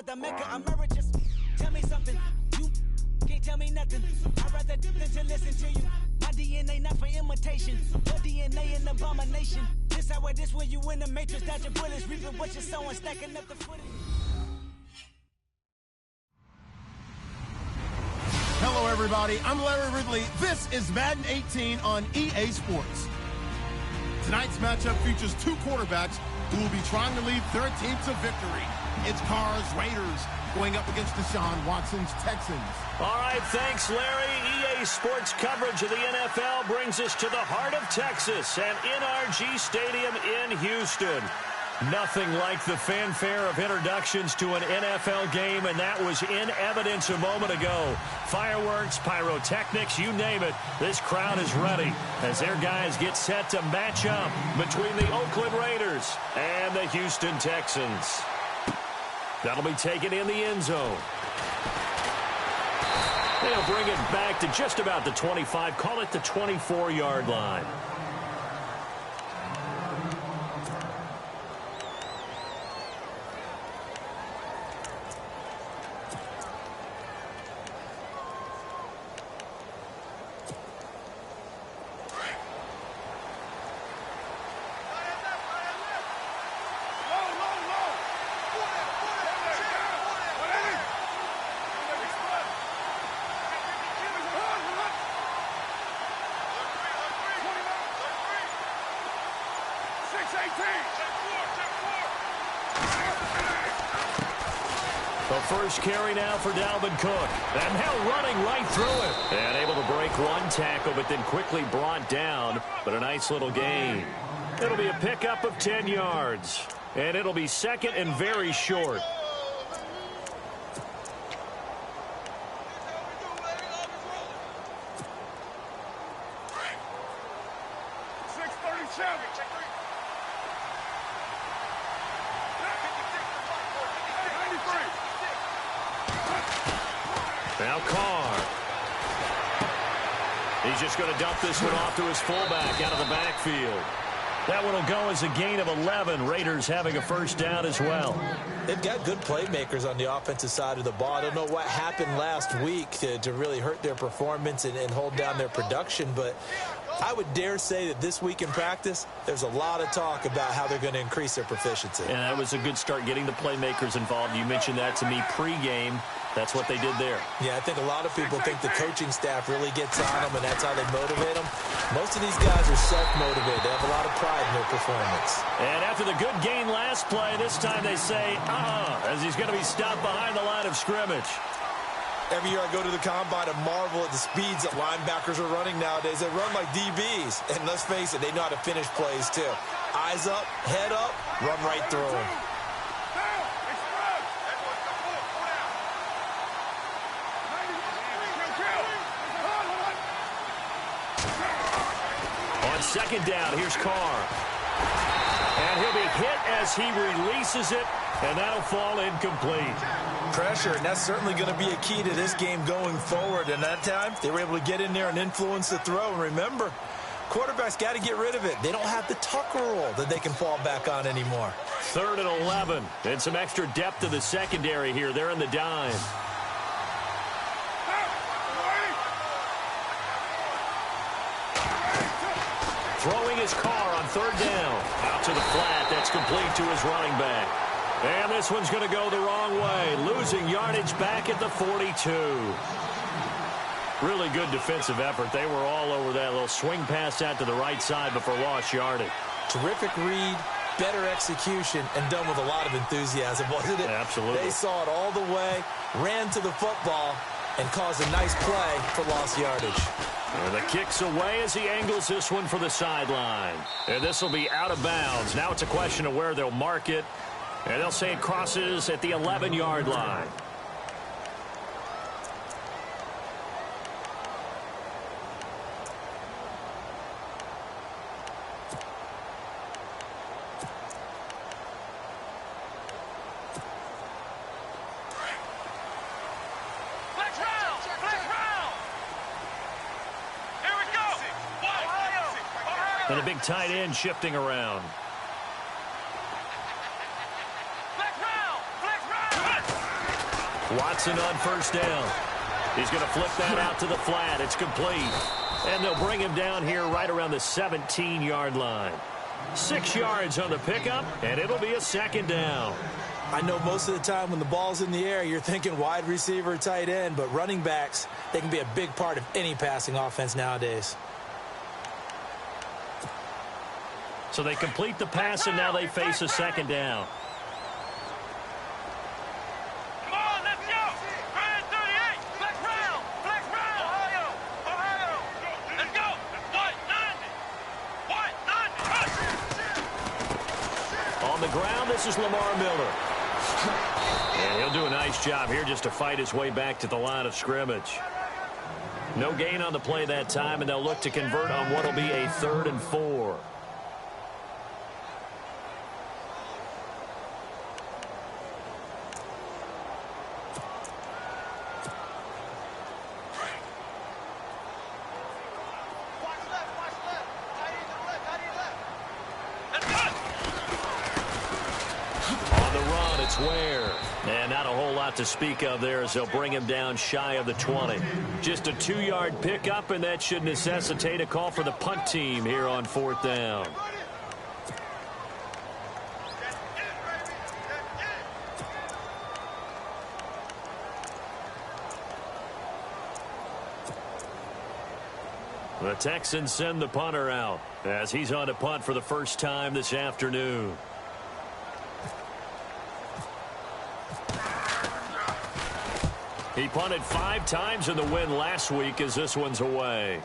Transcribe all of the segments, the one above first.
the Mecca emeritus. Tell me something. You can't tell me nothing. I'd rather than to listen to you. My DNA not for imitation. Your DNA an abomination. This how this when you in the matrix. Dodging bullets, reaping what you're sowing, stacking up the footage. Hello, everybody. I'm Larry Ridley. This is Madden 18 on EA Sports. Tonight's matchup features two quarterbacks who will be trying to lead their team to victory. It's Carr's Raiders going up against Deshaun Watson's Texans. All right, thanks, Larry. EA Sports coverage of the NFL brings us to the heart of Texas and NRG Stadium in Houston. Nothing like the fanfare of introductions to an NFL game, and that was in evidence a moment ago. Fireworks, pyrotechnics, you name it. This crowd is ready as their guys get set to match up between the Oakland Raiders and the Houston Texans. That'll be taken in the end zone. They'll bring it back to just about the 25, call it the 24-yard line. The first carry now for Dalvin Cook. And now running right through it. And able to break one tackle, but then quickly brought down. But a nice little gain. It'll be a pickup of 10 yards. And it'll be second and very short. Now Carr. He's just going to dump this one off to his fullback out of the backfield. That one will go as a gain of 11. Raiders having a first down as well. They've got good playmakers on the offensive side of the ball. I don't know what happened last week to really hurt their performance and hold down their production, but I would dare say that this week in practice, there's a lot of talk about how they're going to increase their proficiency. And that was a good start getting the playmakers involved. You mentioned that to me pregame. That's what they did there. Yeah, I think a lot of people think the coaching staff really gets on them, and that's how they motivate them. Most of these guys are self-motivated. They have a lot of pride in their performance. And after the good gain last play, this time they say, as he's going to be stopped behind the line of scrimmage. Every year I go to the combine and marvel at the speeds that linebackers are running nowadays. They run like DBs. And let's face it, they know how to finish plays too. Eyes up, head up, run right through them. On second down, here's Carr. And he'll be hit as he releases it, and that'll fall incomplete. Pressure, and that's certainly going to be a key to this game going forward. And that time, they were able to get in there and influence the throw. And remember, quarterbacks got to get rid of it. They don't have the Tucker rule that they can fall back on anymore. 3rd and 11, and some extra depth to the secondary here. They're in the dime. Throwing his Carr on 3rd down. Out to the flat. That's complete to his running back. And this one's going to go the wrong way. Losing yardage back at the 42. Really good defensive effort. They were all over that little swing pass out to the right side before lost yardage. Terrific read, better execution, and done with a lot of enthusiasm, wasn't it? Absolutely. They saw it all the way, ran to the football, and caused a nice play for lost yardage. And the kick's away as he angles this one for the sideline. And this will be out of bounds. Now it's a question of where they'll mark it. And they'll say it crosses at the 11-yard line. And a big tight end shifting around. Watson on first down. He's going to flip that out to the flat. It's complete. And they'll bring him down here right around the 17-yard line. 6 yards on the pickup, and it'll be a second down. I know most of the time when the ball's in the air, you're thinking wide receiver, tight end, but running backs, they can be a big part of any passing offense nowadays. So they complete the pass, and now they face a second down. Come on, let's go. Ryan 38, flex round, Ohio. Let's go. 190. On the ground, this is Lamar Miller. And he'll do a nice job here just to fight his way back to the line of scrimmage. No gain on the play that time, and they'll look to convert on what will be a 3rd and 4. And not a whole lot to speak of there as they'll bring him down shy of the 20. Just a 2-yard pickup, and that should necessitate a call for the punt team here on 4th down. The Texans send the punter out as he's on to punt for the first time this afternoon. He punted 5 times in the win last week as this one's away.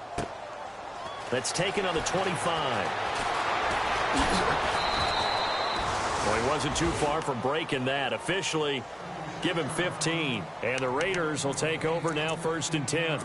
That's taken on the 25. Well, he wasn't too far from breaking that. Officially, give him 15. And the Raiders will take over now 1st and 10.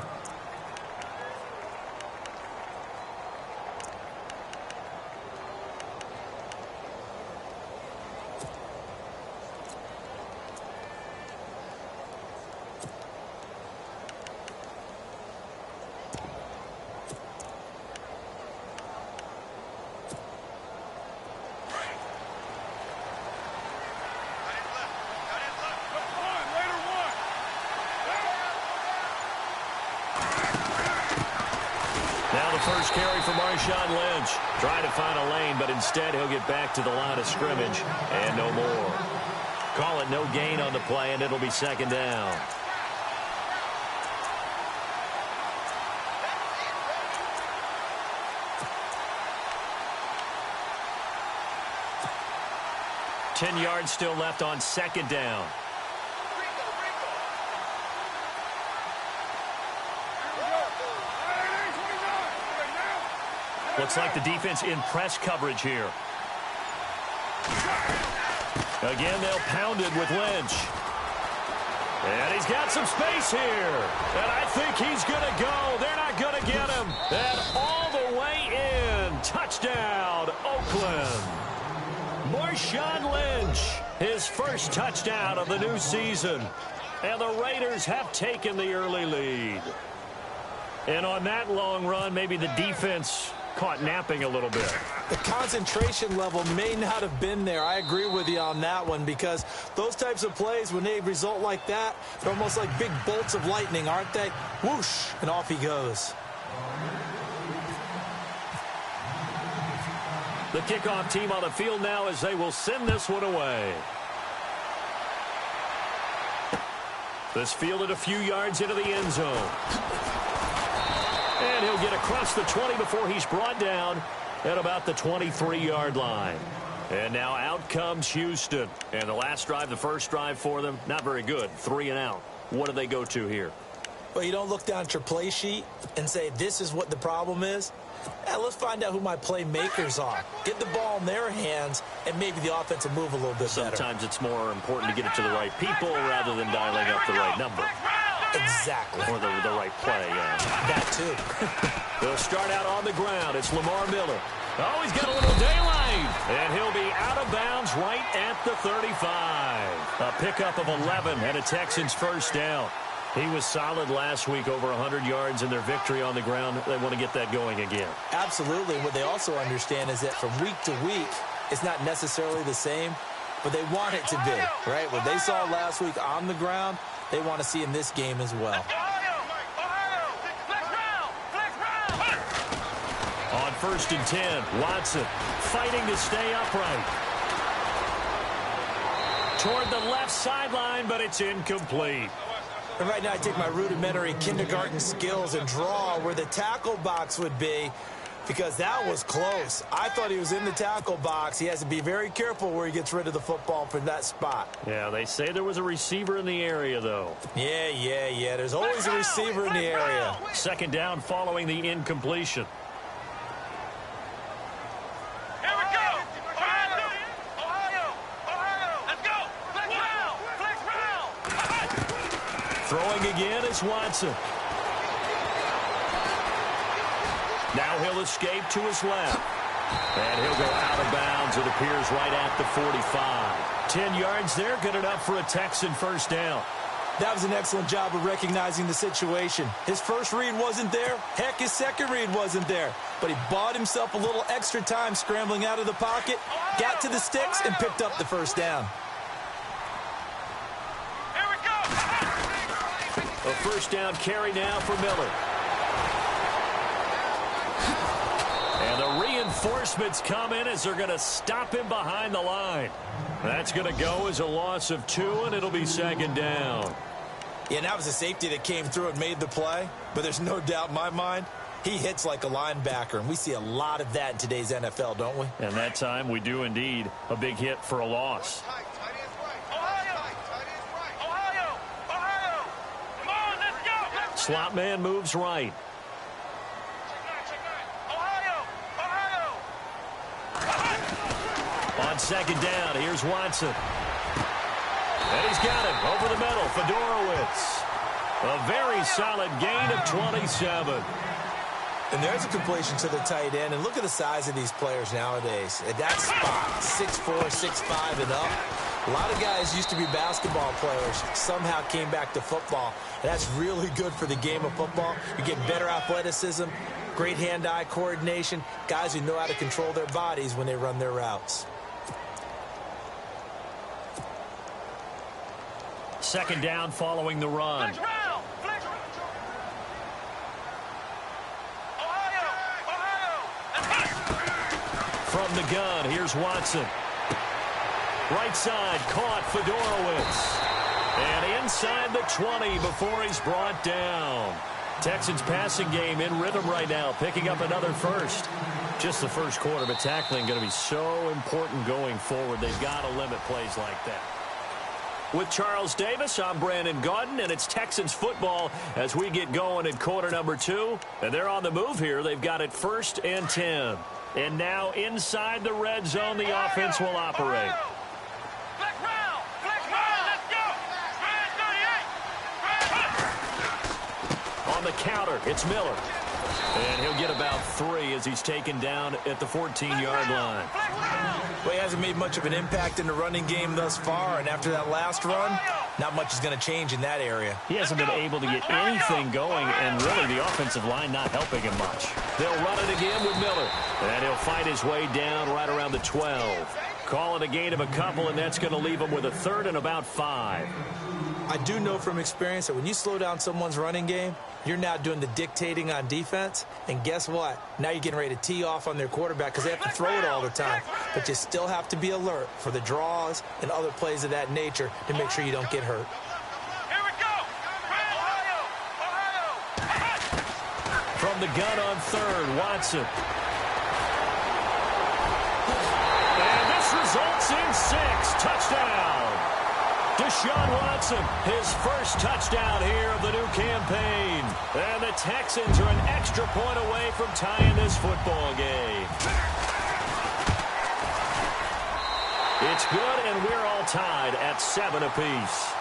First carry for Marshawn Lynch. Trying to find a lane, but instead he'll get back to the line of scrimmage and no more. Call it no gain on the play, and it'll be 2nd down. Ten yards still left on 2nd down. Looks like the defense in press coverage here. Again, they'll pound it with Lynch. And he's got some space here. And I think he's going to go. They're not going to get him. And all the way in. Touchdown, Oakland. Marshawn Lynch, his first touchdown of the new season. And the Raiders have taken the early lead. And on that long run, maybe the defense caught napping a little bit. The concentration level may not have been there. I agree with you on that one, because those types of plays, when they result like that, they're almost like big bolts of lightning, aren't they? Whoosh, and off he goes. The kickoff team on the field now as they will send this one away. This fielded a few yards into the end zone. And he'll get across the 20 before he's brought down at about the 23-yard line. And now out comes Houston. And the last drive, the first drive for them, not very good. 3 and out. What do they go to here? Well, you don't look down at your play sheet and say, this is what the problem is. Let's find out who my playmakers are. Get the ball in their hands, and maybe the offense will move a little bit better. Sometimes it's more important to get it to the right people rather than dialing up the right number. Exactly. Or the right play, yeah. That too. They'll start out on the ground. It's Lamar Miller. Oh, he's got a little daylight. And he'll be out of bounds right at the 35. A pickup of 11 and a Texans first down. He was solid last week, over 100 yards in their victory on the ground. They want to get that going again. Absolutely. What they also understand is that from week to week, it's not necessarily the same. but they want it to be, right? What they saw last week on the ground, they want to see in this game as well. On 1st and 10, Watson fighting to stay upright. Toward the left sideline, but it's incomplete. And right now I take my rudimentary kindergarten skills and draw where the tackle box would be, because that was close. I thought he was in the tackle box. He has to be very careful where he gets rid of the football from that spot. Yeah, they say there was a receiver in the area, though. Yeah. There's always a receiver in the area. 2nd down following the incompletion. Here we go. Ohio. Let's go. Flex round. Throwing again is Watson. Now he'll escape to his left. And he'll go out of bounds, it appears, right at the 45. 10 yards there, good enough for a Texan 1st down. That was an excellent job of recognizing the situation. His first read wasn't there. Heck, his second read wasn't there. But he bought himself a little extra time scrambling out of the pocket, got to the sticks, and picked up the 1st down. Here we go. A 1st down carry now for Miller. And the reinforcements come in as they're going to stop him behind the line. That's going to go as a loss of 2, and it'll be 2nd down. Yeah, and that was a safety that came through and made the play. But there's no doubt in my mind, he hits like a linebacker, and we see a lot of that in today's NFL, don't we? And that time we do indeed. A big hit for a loss. Ohio. Come on, let's go. Slot man moves right. On 2nd down, here's Watson. And he's got it over the middle. Fedorowicz. A very solid gain of 27. And there's a completion to the tight end. And look at the size of these players nowadays. At that spot, 6'4", 6'5", and up. A lot of guys used to be basketball players, somehow came back to football. And that's really good for the game of football. You get better athleticism, great hand-eye coordination, guys who know how to control their bodies when they run their routes. 2nd down following the run. From the gun, here's Watson. Right side, caught Fedorowicz. And inside the 20 before he's brought down. Texans passing game in rhythm right now, picking up another 1st. Just the 1st quarter, but tackling going to be so important going forward. They've got to limit plays like that. With Charles Davis, I'm Brandon Gaudin, and it's Texans football as we get going at quarter number 2. And they're on the move here. They've got it 1st and 10. And now inside the red zone, the offense will operate. Flex round, let's go. 38. On the counter, it's Miller. And he'll get about 3 as he's taken down at the 14-yard line. Well, he hasn't made much of an impact in the running game thus far, and after that last run, not much is going to change in that area. He hasn't been able to get anything going, and really the offensive line not helping him much. They'll run it again with Miller, and he'll fight his way down right around the 12. Call it a gain of a couple, and that's going to leave him with a 3rd and about 5. I do know from experience that when you slow down someone's running game, you're now doing the dictating on defense. And guess what? Now you're getting ready to tee off on their quarterback because they have to throw it all the time. But you still have to be alert for the draws and other plays of that nature to make sure you don't get hurt. Here we go. Ohio. From the gun on 3rd, Watson. And this results in 6. Touchdown. Deshaun Watson, his 1st touchdown here of the new campaign. And the Texans are an extra point away from tying this football game. It's good, and we're all tied at 7 apiece.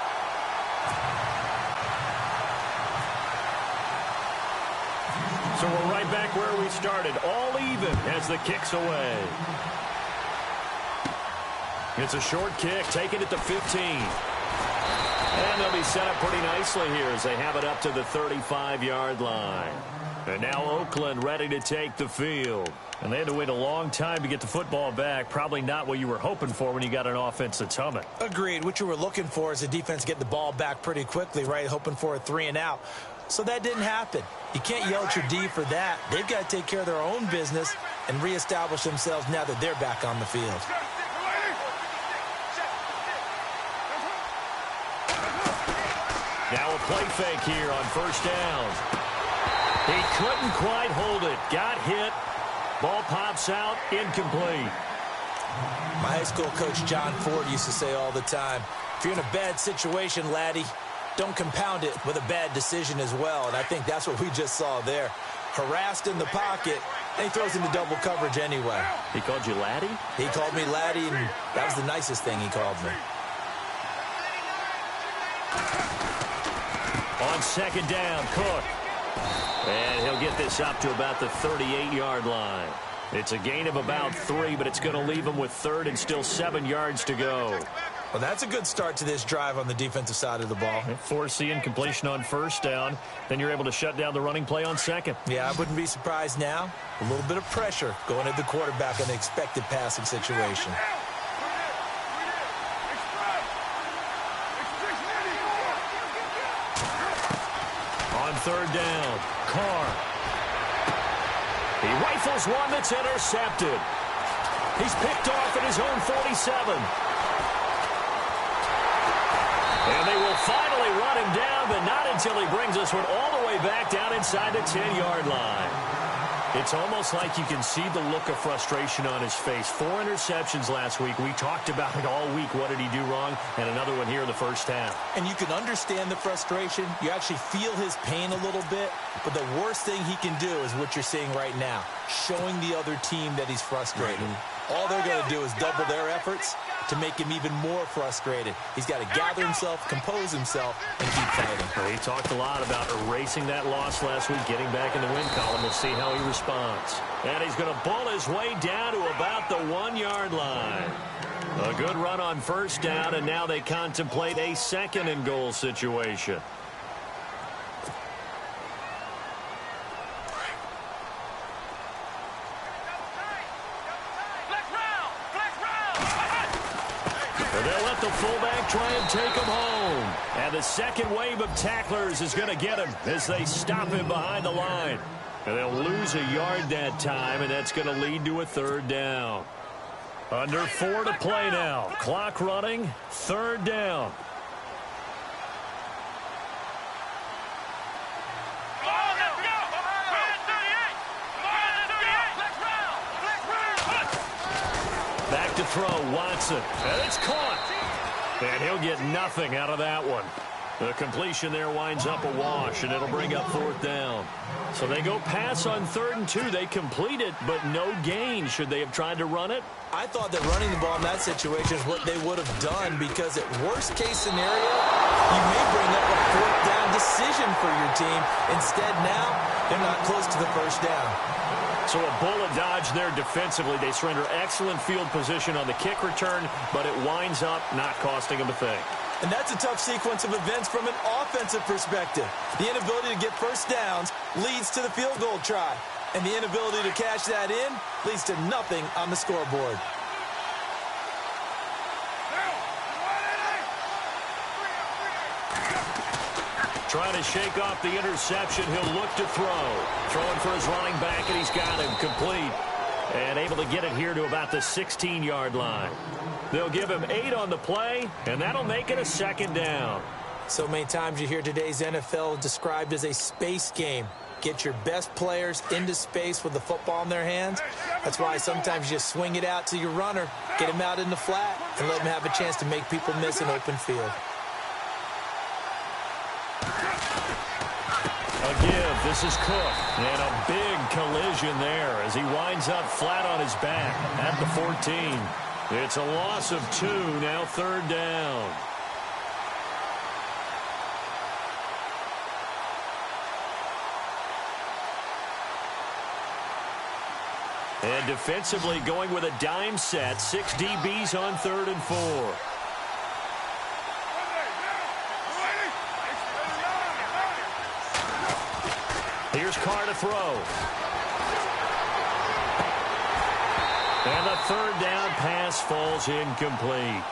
So we're right back where we started, all even as the kick's away. It's a short kick, taken at the 15. And And they'll be set up pretty nicely here as they have it up to the 35-yard line. And now Oakland ready to take the field. And they had to wait a long time to get the football back. Probably not what you were hoping for when you got an offense that's humming. Agreed. What you were looking for is the defense getting the ball back pretty quickly, right? Hoping for a 3-and-out. So that didn't happen. You can't yell at your D for that. They've got to take care of their own business and reestablish themselves now that they're back on the field. Now a play fake here on first down. He couldn't quite hold it. Got hit. Ball pops out. Incomplete. My high school coach, John Ford, used to say all the time, if you're in a bad situation, laddie, don't compound it with a bad decision as well. And I think that's what we just saw there. Harassed in the pocket, and he throws into double coverage anyway. He called you laddie? He called me laddie, and that was the nicest thing he called me. On second down, Cook. And he'll get this up to about the 38-yard line. It's a gain of about 3, but it's going to leave him with third and still 7 yards to go. Well, that's a good start to this drive on the defensive side of the ball. Force the incompletion on first down. Then you're able to shut down the running play on second. Yeah, I wouldn't be surprised now. A little bit of pressure going at the quarterback in the expected passing situation. On third down, Carr. He rifles one that's intercepted. He's picked off at his own 47. And they will finally run him down, but not until he brings this one all the way back down inside the 10-yard line. It's almost like you can see the look of frustration on his face. 4 interceptions last week. We talked about it all week. What did he do wrong? And another one here in the first half. And you can understand the frustration. You actually feel his pain a little bit. But the worst thing he can do is what you're seeing right now, showing the other team that he's frustrated. All they're going to do is double their efforts to make him even more frustrated. He's got to gather himself, compose himself, and keep fighting. Well, he talked a lot about erasing that loss last week, getting back in the win column. We'll see how he responds. And he's going to bull his way down to about the 1-yard line. A good run on first down, and now they contemplate a second and goal situation. They'll let the fullback try and take him home. And the second wave of tacklers is going to get him as they stop him behind the line. And they'll lose a yard that time, and that's going to lead to a third down. Under 4 to play now. Clock running. Third down. Back to throw, Watson. And it's caught. And he'll get nothing out of that one. The completion there winds up a wash, and it'll bring up fourth down. So they go pass on 3rd and 2. They complete it, but no gain. Should they have tried to run it? I thought that running the ball in that situation is what they would have done, because at worst case scenario, you may bring up a 4th down decision for your team. Instead now, they're not close to the first down. So a bullet dodge there defensively. They surrender excellent field position on the kick return, but it winds up not costing them a thing. And that's a tough sequence of events from an offensive perspective. The inability to get first downs leads to the field goal try. And the inability to cash that in leads to nothing on the scoreboard. Trying to shake off the interception. He'll look to throw. Throwing for his running back, and he's got him complete. And able to get it here to about the 16-yard line. They'll give him 8 on the play, and that'll make it a second down. So many times you hear today's NFL described as a space game. Get your best players into space with the football in their hands. That's why sometimes you just swing it out to your runner, get him out in the flat, and let him have a chance to make people miss an open field. A give. This is Cook. And a big collision there as he winds up flat on his back at the 14. It's a loss of 2, now third down. And defensively going with a dime set, 6 DBs on 3rd and 4. Here's Carr to throw. And the third down pass falls incomplete.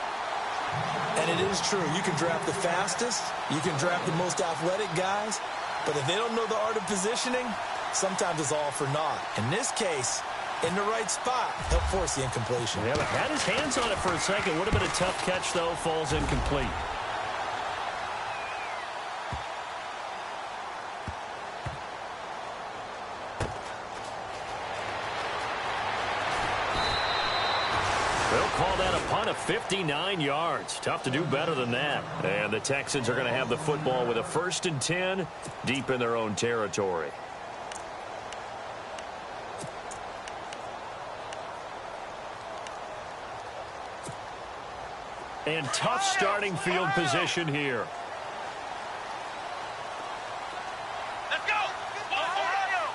And it is true. You can draft the fastest. You can draft the most athletic guys. But if they don't know the art of positioning, sometimes it's all for naught. In this case, in the right spot, he'll force the incompletion. Yeah, but had his hands on it for a second. Would have been a tough catch, though. Falls incomplete. They'll call that a punt of 59 yards. Tough to do better than that. And the Texans are going to have the football with a 1st and 10 deep in their own territory. And tough starting field position here. Let's go! Ohio!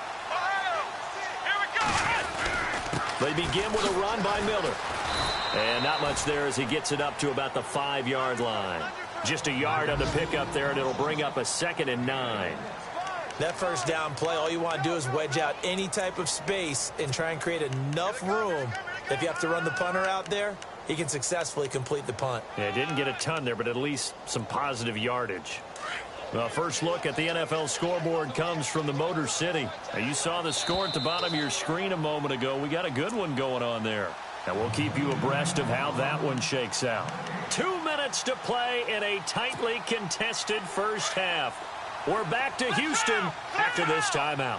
Here we go! They begin with a run by Miller. And not much there as he gets it up to about the 5-yard line. Just a yard on the pickup there, and it'll bring up a 2nd and 9. That first down play, all you want to do is wedge out any type of space and try and create enough room that if you have to run the punter out there, he can successfully complete the punt. Yeah, didn't get a ton there, but at least some positive yardage. Well, first look at the NFL scoreboard comes from the Motor City. Now, you saw the score at the bottom of your screen a moment ago. We got a good one going on there. And we'll keep you abreast of how that one shakes out. 2 minutes to play in a tightly contested first half. We're back to Houston after this timeout.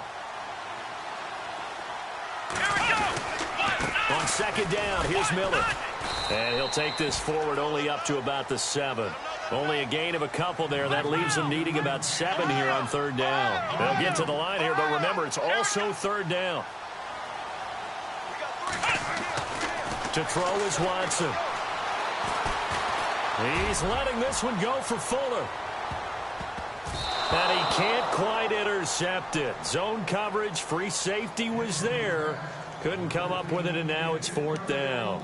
Here we go! On 2nd down, here's Miller. And he'll take this forward only up to about the 7. Only a gain of a couple there. That leaves them needing about 7 here on 3rd down. They'll get to the line here, but remember, it's also 3rd down. To throw is Watson. He's letting this one go for Fuller. And he can't quite intercept it. Zone coverage, free safety was there. Couldn't come up with it, and now it's 4th down.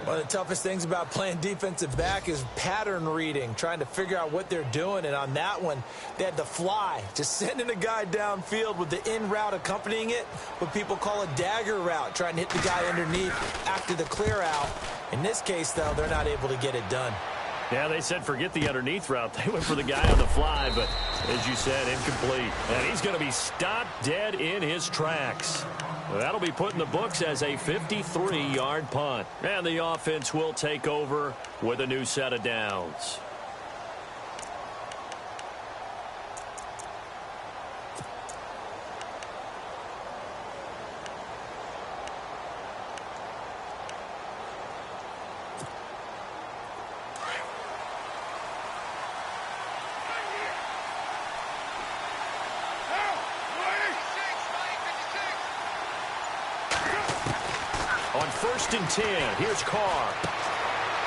One of the toughest things about playing defensive back is pattern reading, trying to figure out what they're doing. And on that one, they had to fly, just sending a guy downfield with the in route accompanying it, what people call a dagger route, trying to hit the guy underneath after the clear out. In this case, though, they're not able to get it done. Yeah, they said forget the underneath route. They went for the guy on the fly, but as you said, incomplete. And he's going to be stopped dead in his tracks. Well, that'll be put in the books as a 53-yard punt. And the offense will take over with a new set of downs. On 1st and 10, here's Carr.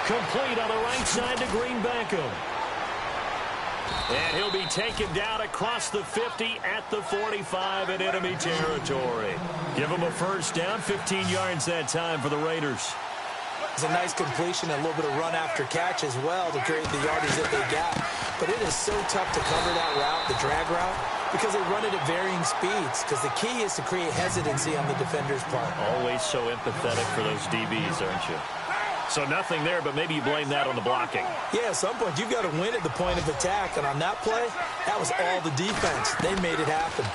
Complete on the right side to Green-Beckham. And he'll be taken down across the 50 at the 45 in enemy territory. Give him a 1st down, 15 yards that time for the Raiders. It's a nice completion and a little bit of run after catch as well to create the yardage that they got. But it is so tough to cover that route, the drag route, because they run it at varying speeds. Because the key is to create hesitancy on the defender's part. Always so empathetic for those DBs, aren't you? So nothing there, but maybe you blame that on the blocking. Yeah, at some point you've got to win at the point of attack. And on that play, that was all the defense. They made it happen.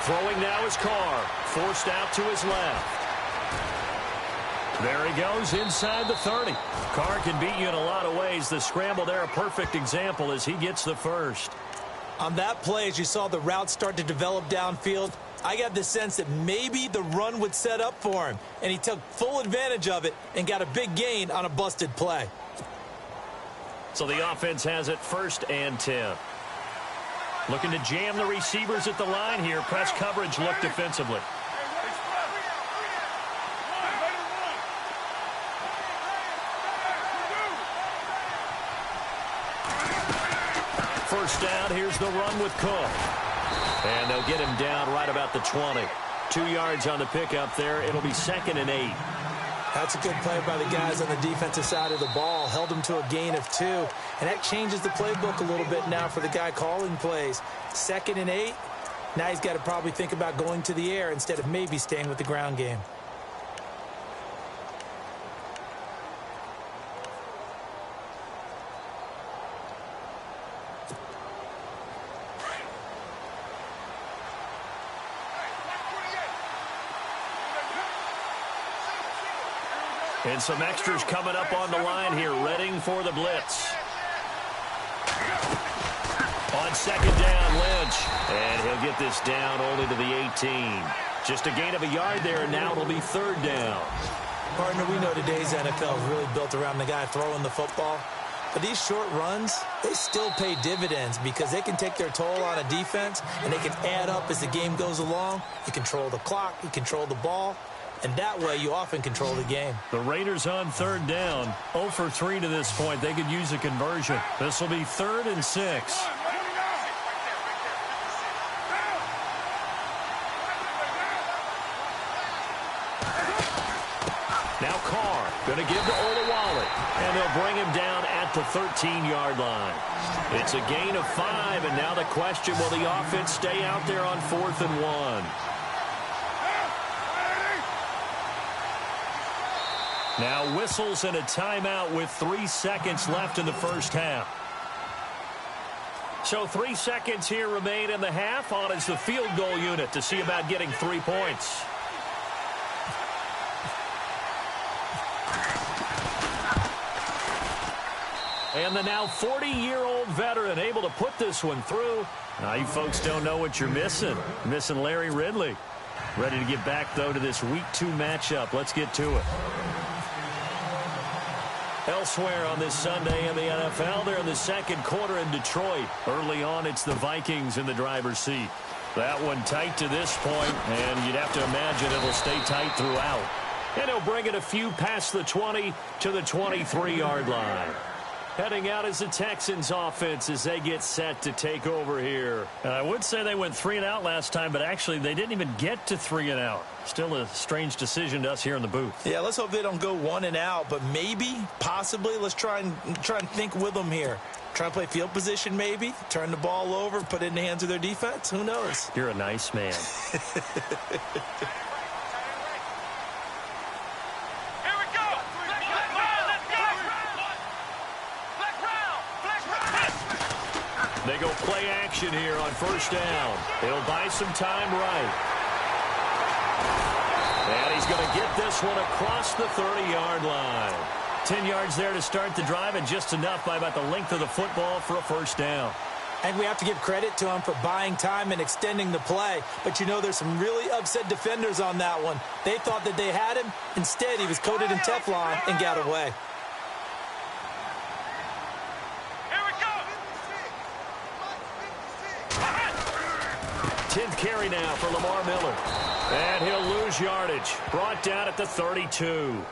Throwing now is Carr. Forced out to his left. There he goes inside the 30. Carr can beat you in a lot of ways. The scramble there, a perfect example as he gets the 1st. On that play, as you saw the route start to develop downfield, I got the sense that maybe the run would set up for him. And he took full advantage of it and got a big gain on a busted play. So the offense has it 1st and 10. Looking to jam the receivers at the line here. Press coverage look defensively. First down, here's the run with Cook. And they'll get him down right about the 20. 2 yards on the pickup there. It'll be 2nd and 8. That's a good play by the guys on the defensive side of the ball. Held them to a gain of 2. And that changes the playbook a little bit now for the guy calling plays. 2nd and 8. Now he's got to probably think about going to the air instead of maybe staying with the ground game. And some extras coming up on the line here, readying for the blitz. On 2nd down, Lynch. And he'll get this down only to the 18. Just a gain of a yard there, and now it'll be 3rd down. Partner, we know today's NFL is really built around the guy throwing the football. But these short runs, they still pay dividends because they can take their toll on a defense, and they can add up as the game goes along. You control the clock, you control the ball. And that way, you often control the game. The Raiders on 3rd down. 0 for 3 to this point. They could use a conversion. This will be 3rd and 6. Now Carr going to give to Olawale. And they'll bring him down at the 13-yard line. It's a gain of 5. And now the question, will the offense stay out there on 4th and 1? Now whistles and a timeout with 3 seconds left in the first half. So 3 seconds here remain in the half. On is the field goal unit to see about getting 3 points. And the now 40-year-old veteran able to put this one through. Now you folks don't know what you're missing. You're missing Larry Ridley. Ready to get back, though, to this Week 2 matchup. Let's get to it. Elsewhere on this Sunday in the NFL, they're in the 2nd quarter in Detroit. Early on, it's the Vikings in the driver's seat. That one tight to this point, and you'd have to imagine it'll stay tight throughout. And he'll bring it a few past the 20 to the 23-yard line. Heading out is the Texans offense as they get set to take over here. I would say they went 3 and out last time, but actually they didn't even get to 3 and out. Still a strange decision to us here in the booth. Yeah, let's hope they don't go 1 and out, but maybe, possibly, let's try and think with them here. Try and play field position maybe, turn the ball over, put it in the hands of their defense. Who knows? You're a nice man. They go play action here on 1st down. It'll buy some time right. And he's going to get this one across the 30-yard line. 10 yards there to start the drive, and just enough by about the length of the football for a 1st down. And we have to give credit to him for buying time and extending the play. But, you know, there's some really upset defenders on that one. They thought that they had him. Instead, he was coated in Teflon and got away. 10th carry now for Lamar Miller. And he'll lose yardage. Brought down at the 32.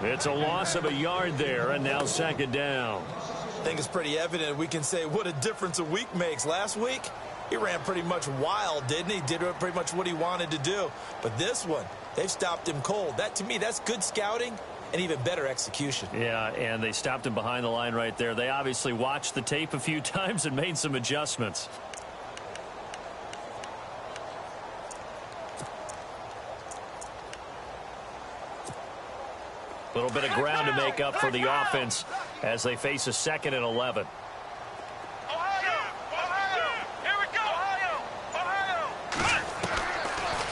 It's a loss of a yard there, and now 2nd down. I think it's pretty evident. We can say what a difference a week makes. Last week, he ran pretty much wild, didn't he? Did pretty much what he wanted to do. But this one, they've stopped him cold. That, to me, that's good scouting and even better execution. Yeah, and they stopped him behind the line right there. They obviously watched the tape a few times and made some adjustments. A little bit of ground to make up for the offense as they face a 2nd and 11.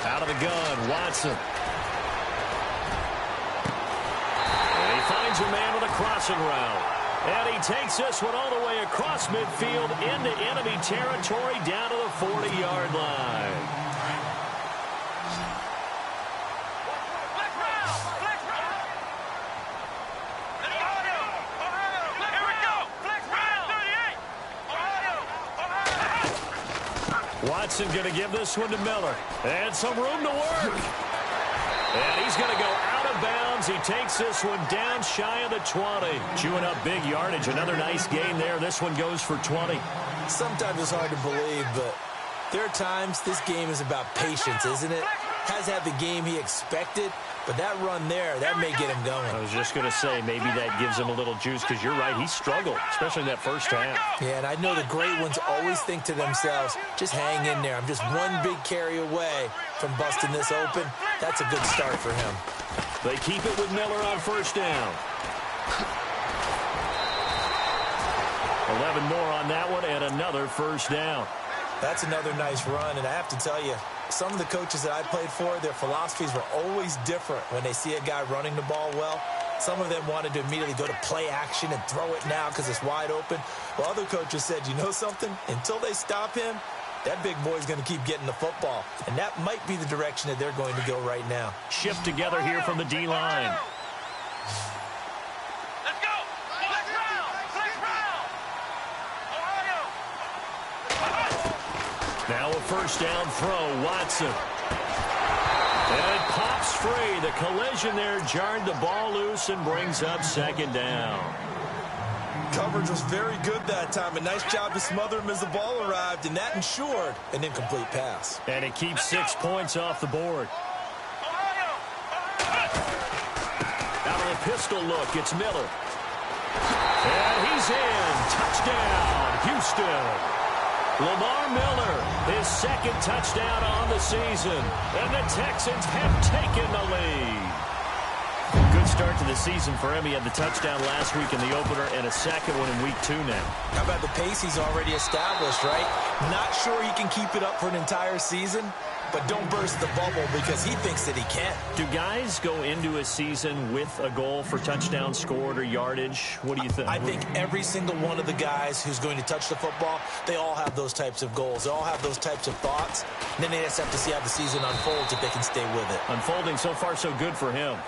Out of the gun, Watson. And he finds a man with a crossing route. And he takes this one all the way across midfield into enemy territory down to the 40-yard line. Watson going to give this one to Miller. And some room to work. And he's going to go out of bounds. He takes this one down shy of the 20. Chewing up big yardage. Another nice gain there. This one goes for 20. Sometimes it's hard to believe, but there are times this game is about patience, isn't it? Has had the game he expected, But that run there, that may get him going. I was just going to say, maybe that gives him a little juice, because you're right, he struggled, especially in that first half. Yeah, and I know the great ones always think to themselves, just hang in there. I'm just one big carry away from busting this open. That's a good start for him. They keep it with Miller on first down. 11 more on that one, and another first down. That's another nice run, and I have to tell you, some of the coaches that I played for, their philosophies were always different when they see a guy running the ball well. Some of them wanted to immediately go to play action and throw it now because it's wide open. While other coaches said, you know something? Until they stop him, that big boy's going to keep getting the football. And that might be the direction that they're going to go right now. Shift together here from the D-line. Let's go! Flex round! Flex round! Ohio! Now a first down throw, Watson. And it pops free. The collision there jarred the ball loose and brings up second down. Coverage was very good that time. A nice job to smother him as the ball arrived, and that ensured an incomplete pass. And it keeps 6 points off the board. Out of the pistol look, it's Miller. And he's in. Touchdown, Houston. Lamar Miller, his second touchdown on the season. And the Texans have taken the lead. Good start to the season for him. He had the touchdown last week in the opener and a second one in week 2 now. How about the pace he's already established, right? Not sure he can keep it up for an entire season, but don't burst the bubble because he thinks that he can. Do guys go into a season with a goal for touchdown scored or yardage? What do you think? I think every single one of the guys who's going to touch the football, they all have those types of goals. They all have those types of thoughts. And then they just have to see how the season unfolds if they can stay with it. Unfolding so far so good for him.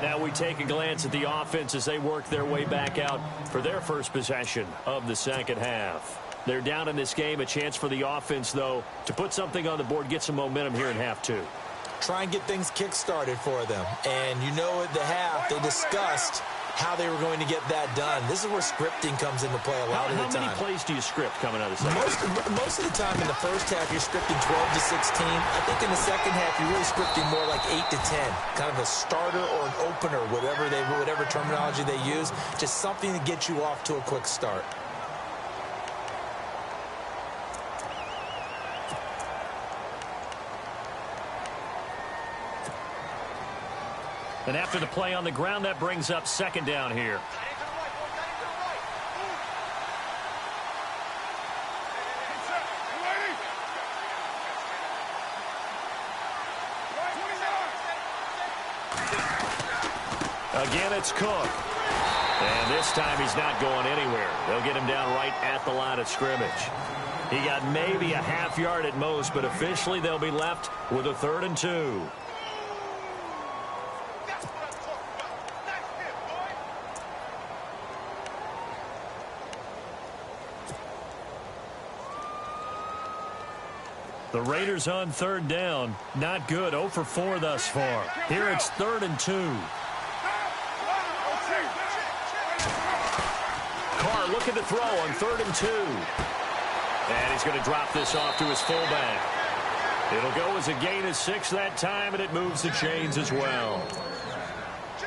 Now we take a glance at the offense as they work their way back out for their first possession of the second half. They're down in this game. A chance for the offense, though, to put something on the board, get some momentum here in half 2. Try and get things kick-started for them. And you know at the half, they discussed how they were going to get that done. This is where scripting comes into play a lot of the time. How many plays do you script coming out of the second? Most of the time in the first half, you're scripting 12 to 16. I think in the second half, you're really scripting more like 8 to 10. Kind of a starter or an opener, whatever terminology they use. Just something to get you off to a quick start. And after the play on the ground, that brings up second down here. Again, it's Cook. And this time he's not going anywhere. They'll get him down right at the line of scrimmage. He got maybe a half yard at most, but officially they'll be left with a 3rd and 2. The Raiders on 3rd down. Not good. 0 for 4 thus far. Here it's 3rd and 2. Carr looking to throw on 3rd and 2. And he's going to drop this off to his fullback. It'll go as a gain of 6 that time, and it moves the chains as well.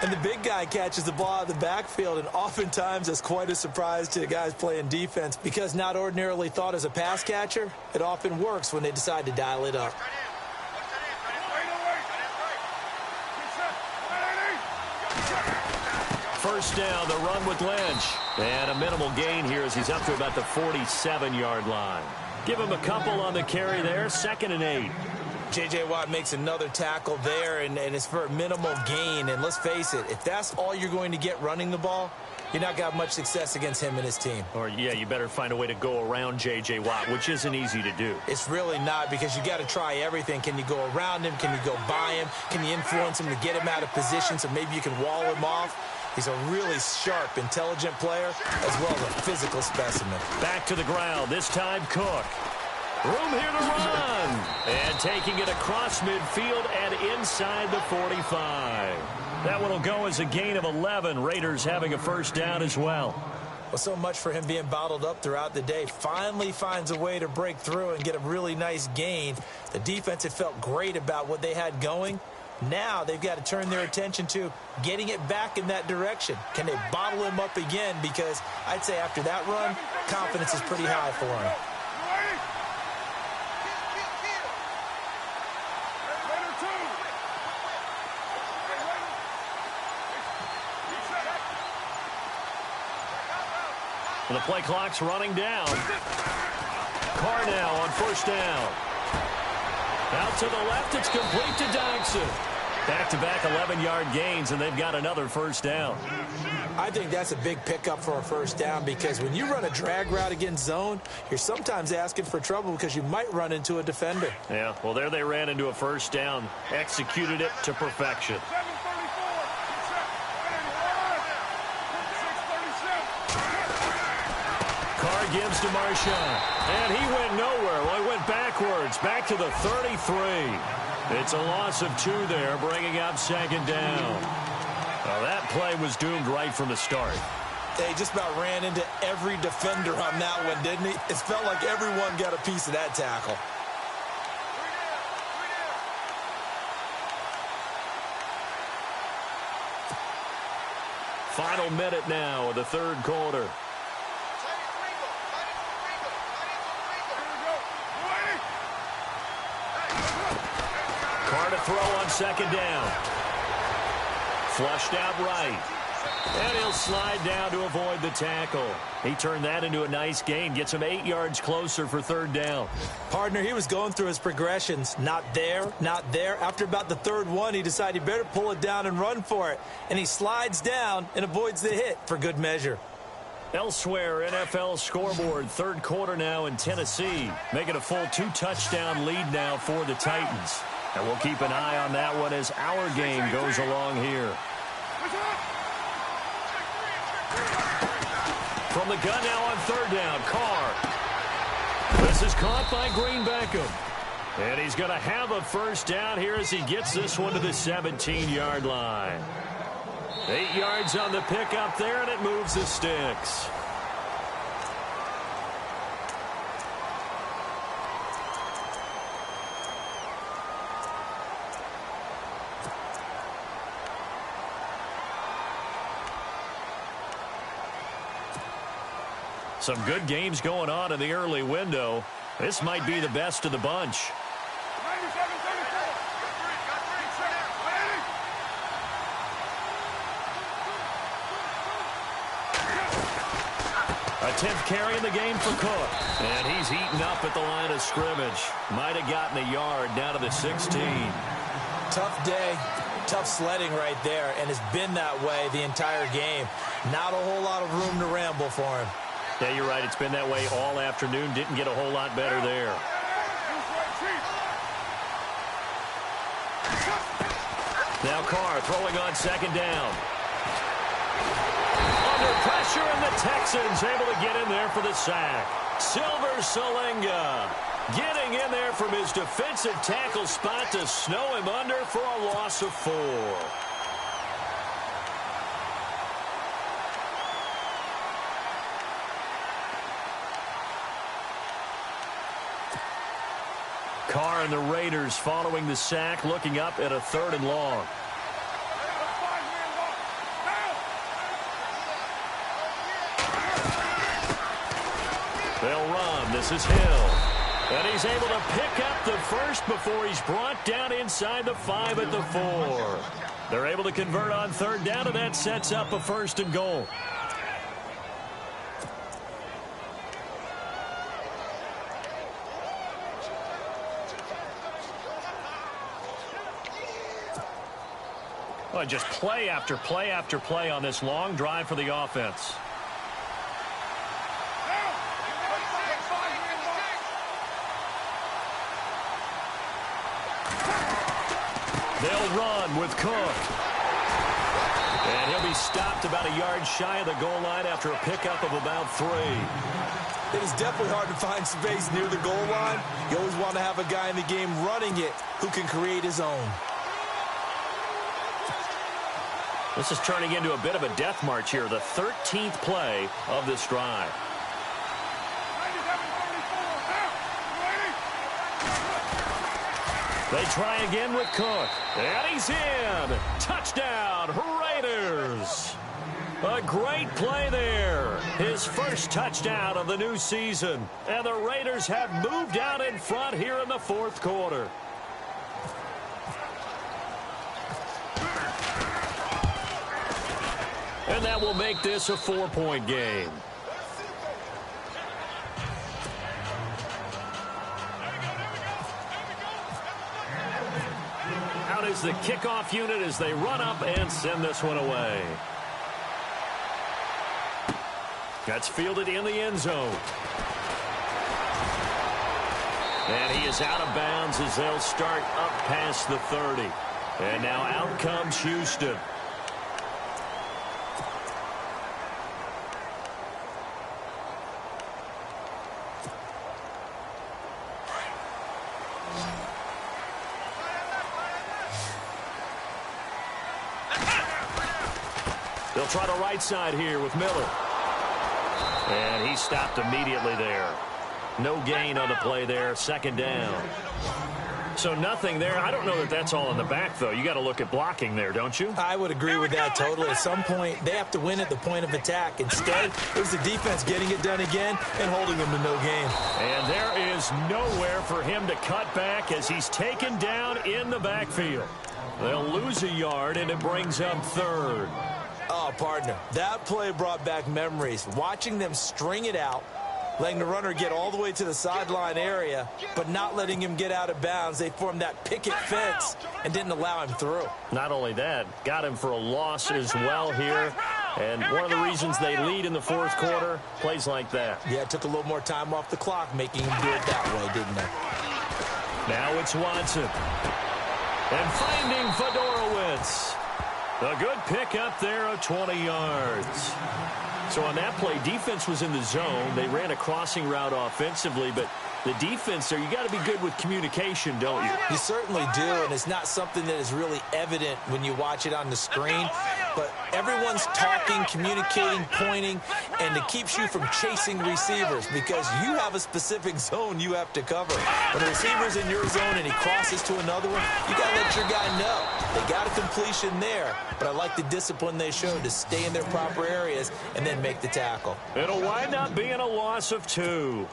And the big guy catches the ball out of the backfield, and oftentimes it's quite a surprise to the guys playing defense because not ordinarily thought as a pass catcher, it often works when they decide to dial it up. First down, the run with Lynch. And a minimal gain here as he's up to about the 47-yard line. Give him a couple on the carry there, 2nd and 8. J.J. Watt makes another tackle there, and it's for a minimal gain. And let's face it, if that's all you're going to get running the ball, you're not got much success against him and his team. Or, yeah, you better find a way to go around J.J. Watt, which isn't easy to do. It's really not because you got to try everything. Can you go around him? Can you go by him? Can you influence him to get him out of position so maybe you can wall him off? He's a really sharp, intelligent player as well as a physical specimen. Back to the ground, this time Cook. Room here to run. And taking it across midfield and inside the 45. That one will go as a gain of 11. Raiders having a first down as well. Well, so much for him being bottled up throughout the day. Finally finds a way to break through and get a really nice gain. The defense had felt great about what they had going. Now they've got to turn their attention to getting it back in that direction. Can they bottle him up again? Because I'd say after that run, confidence is pretty high for him. The play clock's running down. Carr now on first down. Out to the left, it's complete to Dodson. Back-to-back 11-yard gains, and they've got another first down. I think that's a big pickup for a first down because when you run a drag route against zone, you're sometimes asking for trouble because you might run into a defender. Yeah, well, there they ran into a first down. Executed it to perfection. Carr gives to Marshawn, and he went nowhere. Well, he went backwards, back to the 33. It's a loss of 2 there, bringing up second down. Well, that play was doomed right from the start. They just about ran into every defender on that one, didn't he? It felt like everyone got a piece of that tackle. Final minute now of the third quarter. Carr to throw on second down. Flushed out right. And he'll slide down to avoid the tackle. He turned that into a nice gain. Gets him 8 yards closer for third down. Partner, he was going through his progressions. Not there, not there. After about the third one, he decided he better pull it down and run for it. And he slides down and avoids the hit for good measure. Elsewhere, NFL scoreboard, third quarter now in Tennessee. Making a full 2-touchdown lead now for the Titans. And we'll keep an eye on that one as our game goes along here. From the gun now on third down, Carr. This is caught by Green Beckham. And he's going to have a first down here as he gets this one to the 17-yard line. 8 yards on the pickup there, and it moves the sticks. Some good games going on in the early window. This might be the best of the bunch. A 10th carry in the game for Cook. And he's eaten up at the line of scrimmage. Might have gotten a yard down to the 16. Tough day, tough sledding right there, and it's been that way the entire game. Not a whole lot of room to ramble for him. Yeah, you're right. It's been that way all afternoon. Didn't get a whole lot better there. Now Carr throwing on second down. Under pressure, and the Texans able to get in there for the sack. Silver Salenga getting in there from his defensive tackle spot to snow him under for a loss of 4. Carr and the Raiders following the sack, looking up at a 3rd and long. They'll run. This is Hill. And he's able to pick up the first before he's brought down inside the 5 at the 4. They're able to convert on 3rd down, and that sets up a 1st and goal. Well, just play after play after play on this long drive for the offense. They'll run with Cook. And he'll be stopped about a yard shy of the goal line after a pickup of about 3. It is definitely hard to find space near the goal line. You always want to have a guy in the game running it who can create his own. This is turning into a bit of a death march here, the 13th play of this drive. They try again with Cook. And he's in. Touchdown, Raiders. A great play there. His first touchdown of the new season. And the Raiders have moved out in front here in the fourth quarter. And that will make this a 4-point game. Out is the kickoff unit as they run up and send this one away. That's fielded in the end zone. And he is out of bounds as they'll start up past the 30. And now out comes Houston. They'll try the right side here with Miller. And he stopped immediately there. No gain on the play there. Second down. So nothing there. I don't know that that's all in the back, though. You got to look at blocking there, don't you? I would agree with that totally. At some point, they have to win at the point of attack. Instead, it was the defense getting it done again and holding them to no gain. And there is nowhere for him to cut back as he's taken down in the backfield. They'll lose a yard, and it brings up third. Oh, partner, that play brought back memories. Watching them string it out, letting the runner get all the way to the sideline area, but not letting him get out of bounds. They formed that picket fence and didn't allow him through. Not only that, got him for a loss as well here. And one of the reasons they lead in the fourth quarter, plays like that. Yeah, it took a little more time off the clock, making him do it that way, didn't it? Now it's Watson. And finding Fedorowicz. A good pick up there of 20 yards. So on that play, defense was in the zone. They ran a crossing route offensively, but the defense there, you got to be good with communication, don't you? You certainly do, and it's not something that is really evident when you watch it on the screen. But everyone's talking, communicating, pointing, and it keeps you from chasing receivers because you have a specific zone you have to cover. When the receiver's in your zone and he crosses to another one, you got to let your guy know. They got a completion there, but I like the discipline they showed to stay in their proper areas and then make the tackle. It'll wind up being a loss of 2.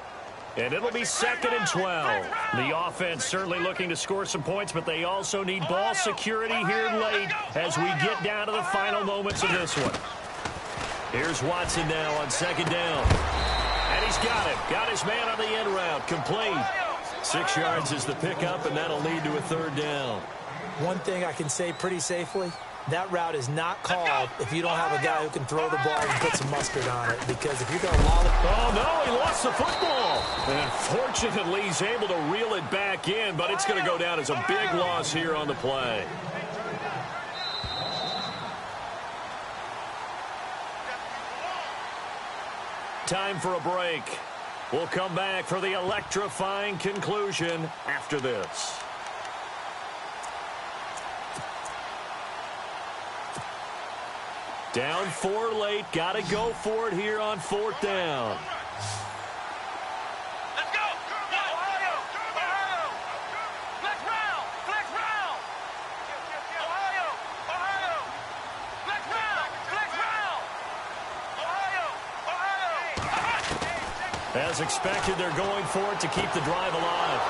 And it'll be 2nd and 12. The offense certainly looking to score some points, but they also need ball security here late as we get down to the final moments of this one. Here's Watson now on 2nd down. And he's got it. Got his man on the end route. Complete. 6 yards is the pickup, and that'll lead to a 3rd down. One thing I can say pretty safely, that route is not called if you don't have a guy who can throw the ball and put some mustard on it. Because if you're going to lollop... Oh, no, he lost the football. And fortunately, he's able to reel it back in, but it's going to go down as a big loss here on the play. Time for a break. We'll come back for the electrifying conclusion after this. Down 4 late. Got to go for it here on 4th down. Let's go! Ohio! Ohio! Flex round! Flex round! Ohio! Ohio! Flex round! Flex round! Ohio! Ohio! As expected, they're going for it to keep the drive alive.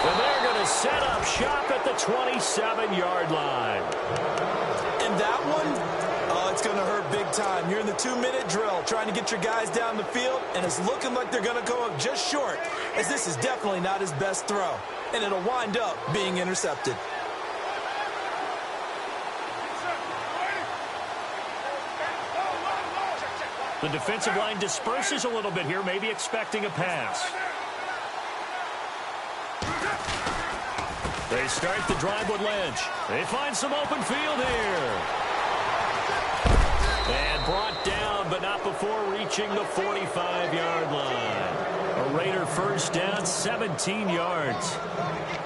And they're going to set up shop at the 27-yard line. And that one, it's going to hurt big time. You're in the 2-minute drill trying to get your guys down the field, and it's looking like they're going to go up just short, as this is definitely not his best throw. And it'll wind up being intercepted. The defensive line disperses a little bit here, maybe expecting a pass. They start the drive with Lynch. They find some open field here. And brought down, but not before reaching the 45-yard line. A Raider first down, 17 yards.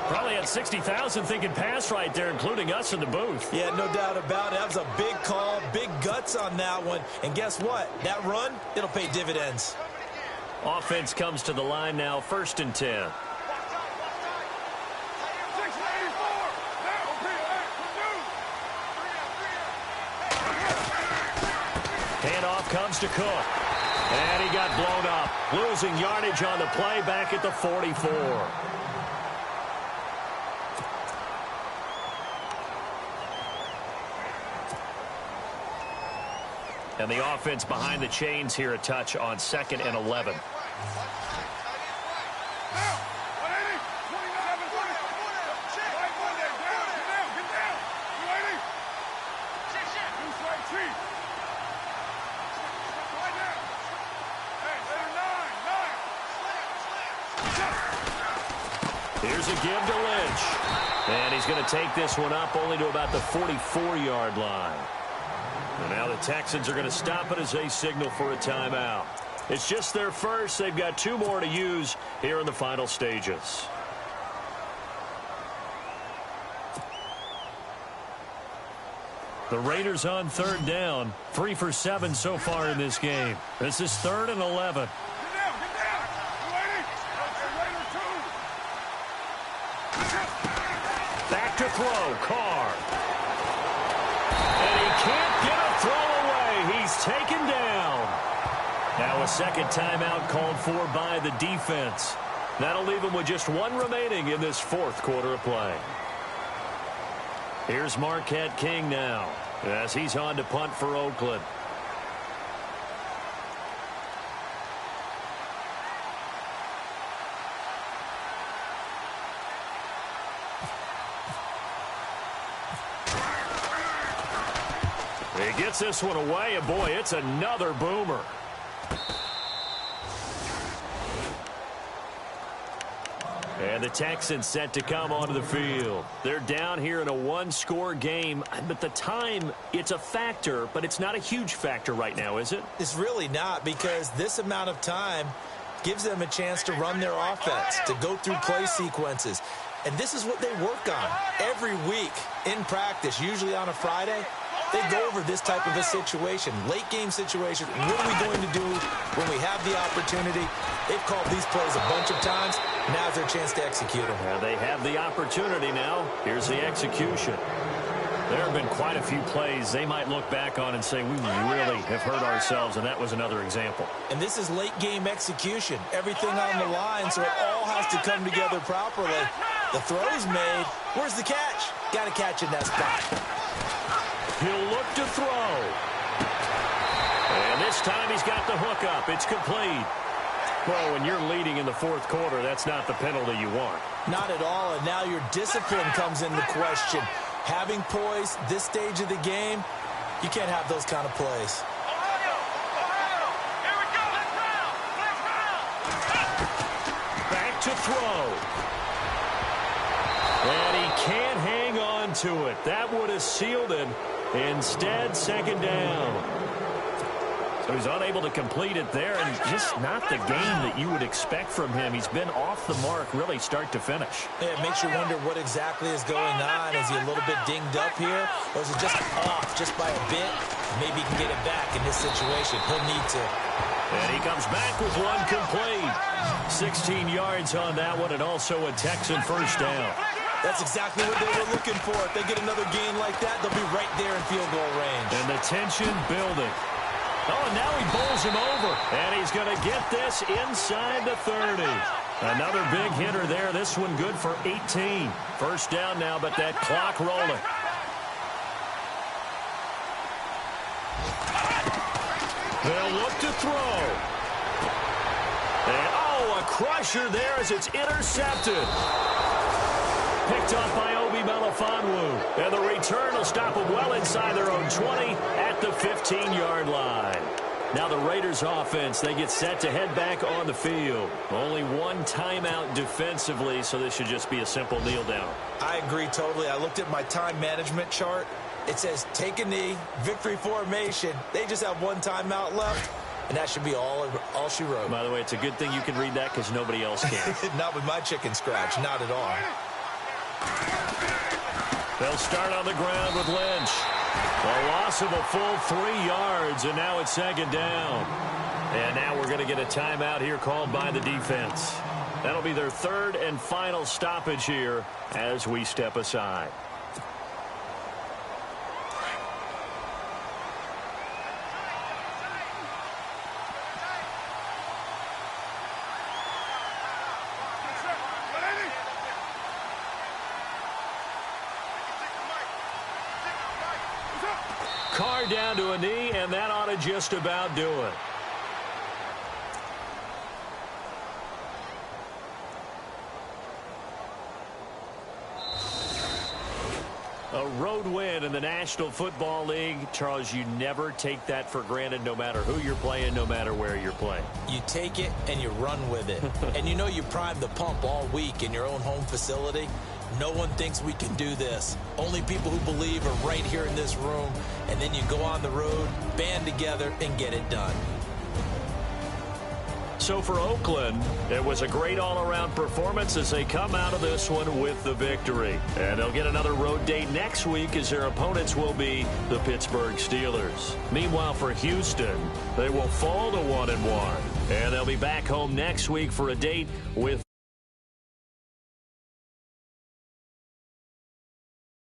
Probably had 60,000 thinking pass right there, including us in the booth. Yeah, no doubt about it. That was a big call, big guts on that one. And guess what? That run, it'll pay dividends. Offense comes to the line now, 1st and 10. handoff comes to Cook. And he got blown up. Losing yardage on the play back at the 44. And the offense behind the chains here a touch on 2nd and 11. Here's a give to Lynch. And he's going to take this one up only to about the 44-yard line. And now the Texans are going to stop it as they signal for a timeout. It's just their first. They've got 2 more to use here in the final stages. The Raiders on 3rd down. 3 for 7 so far in this game. This is 3rd and 11. Back to throw, Carr. And he can't get a throw away. He's taken down. Now a second timeout called for by the defense. That'll leave him with just 1 remaining in this 4th quarter of play. Here's Marquette King now as he's on to punt for Oakland. He gets this one away, and boy, it's another boomer. And the Texans set to come onto the field. They're down here in a 1-score game, but the time, it's a factor, but it's not a huge factor right now, is it? It's really not, because this amount of time gives them a chance to run their offense, to go through play sequences. And this is what they work on every week in practice, usually on a Friday. They go over this type of a situation, late-game situation. What are we going to do when we have the opportunity? They've called these plays a bunch of times. Now's their chance to execute them. Well, they have the opportunity now. Here's the execution. There have been quite a few plays they might look back on and say, we really have hurt ourselves, and that was another example. And this is late-game execution. Everything on the line, so it all has to come together properly. The throw's made. Where's the catch? Got to catch in that spot. He'll look to throw. And this time he's got the hook up. It's complete. Well, when you're leading in the 4th quarter, that's not the penalty you want. Not at all, and now your discipline comes into question. Having poise this stage of the game, you can't have those kind of plays. Here we go. Back to throw. And he can't hang on to it. That would have sealed it. Instead, 2nd down. So he's unable to complete it there, and just not the game that you would expect from him. He's been off the mark really start to finish. Yeah, it makes you wonder what exactly is going on. Is he a little bit dinged up here, or is it just off just by a bit? Maybe he can get it back in this situation. He'll need to. And he comes back with 1 complete. 16 yards on that one, and also a Texan 1st down. That's exactly what they were looking for. If they get another gain like that, they'll be right there in field goal range. And the tension building. Oh, and now he bowls him over. And he's going to get this inside the 30. Another big hitter there. This one good for 18. 1st down now, but that clock rolling. They'll look to throw. And, oh, a crusher there as it's intercepted. Picked off by Obi Melifonwu. And the return will stop them well inside their own 20 at the 15-yard line. Now the Raiders offense, they get set to head back on the field. Only 1 timeout defensively, so this should just be a simple kneel down. I agree totally. I looked at my time management chart. It says take a knee, victory formation. They just have 1 timeout left. And that should be all she wrote. By the way, it's a good thing you can read that because nobody else can. Not with my chicken scratch. Not at all. They'll start on the ground with Lynch. A loss of a full 3 yards, and now it's 2nd down. And now we're going to get a timeout here called by the defense. That'll be their 3rd and final stoppage here as we step aside. We're down to a knee, and that ought to just about do it. A road win in the National Football League. Charles, you never take that for granted, no matter who you're playing, no matter where you're playing. You take it and you run with it. And you know you primed the pump all week in your own home facility. No one thinks we can do this. Only people who believe are right here in this room. And then you go on the road, band together, and get it done. So for Oakland, it was a great all-around performance as they come out of this one with the victory. And they'll get another road date next week as their opponents will be the Pittsburgh Steelers. Meanwhile, for Houston, they will fall to 1-1. And they'll be back home next week for a date with